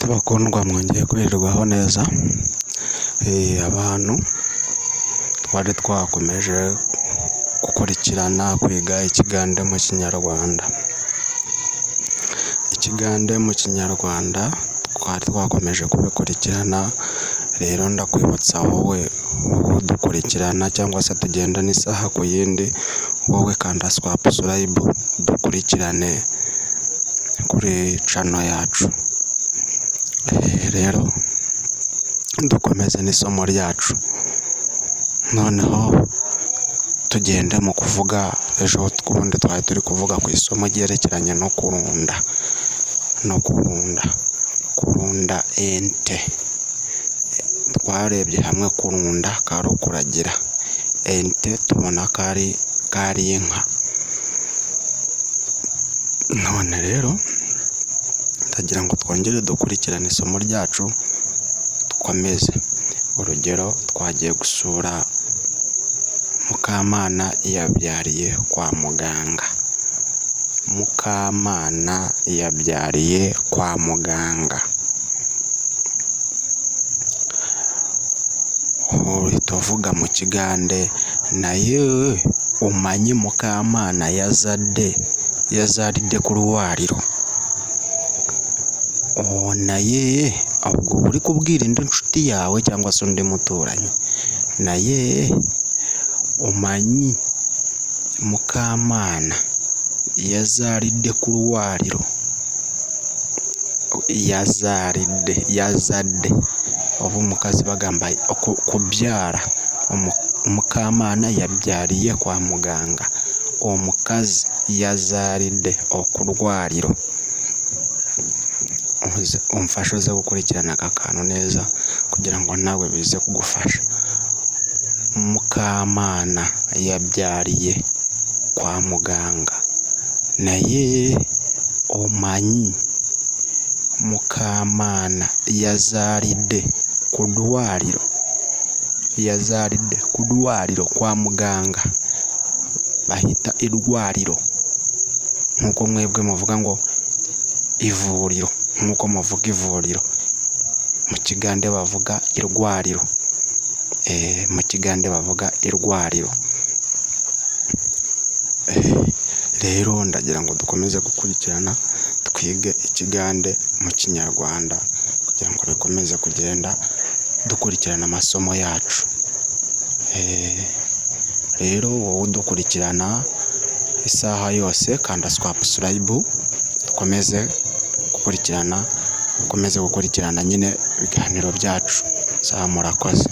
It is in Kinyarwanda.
Inshuti bakundwa mwongeye kurirwaho neza. Abantu twari twakomeje gukurikirana kwiga ikigande mu kinyarwanda. Ikigande mu kinyarwanda twari twakomeje kubikurikirana, rero ndakwibutsa wowe udukurikirana cyangwa se tugendana isaha ku yindi, wowe kanda subscribe dukurikirane kuri channel yacu. Rero dukomeze n'isomo ryacu, noneho tugende mu kuvuga. Ejo twubundi twari turi kuvuga ku isomo ryerekeranye no kurunda ente. Twarebye hamwe kurunda kari ukuragira ente, tubona kari inka. None rero ndagira ngo twongere dukurikirane isomo ryacu dukomeze. Urugero, twagiye gusura Mukamana yabyariye kwa muganga. Mukamana yabyariye kwa muganga. Tuvuga mu kigande, naye umanyi Mukamana yazadde ku lwaliro. Naye ubwo uri kubwira indi nshuti yawe cyangwa se undi muturanyi, naye umanyi Mukamana yazalidde ku lwaliro. Yazadde oba omukazi bagamba kubyala. Mukamana yabyaliye kwa muganga, omukazi yazalidde okulwaliro. Umfasha uze gukurikirana aka kantu neza kugira ngo nawe bize kugufasha. Mukamana yabyaliye kwa muganga, naye omanyi Mukamana yazalidde ku lwaliro. Yazalidde ku lwaliro kwa muganga, bahita irwaliro nkuko mwebwe muvuga ngo ivuriro, nkuko muvuga ivuriro, mu kigande bavuga irwaliro. Mu kigande bavuga irwaliro. Rero ndagira ngo dukomeze gukurikirana twige ikigande mu kinyarwanda kugira ngo bikomeze kugenda dukurikirana amasomo yacu. Rero wowe udukurikirana isaha yose, kanda subscribe dukomeze gukurikirana nyine ibiganiro byacu. Murakoze.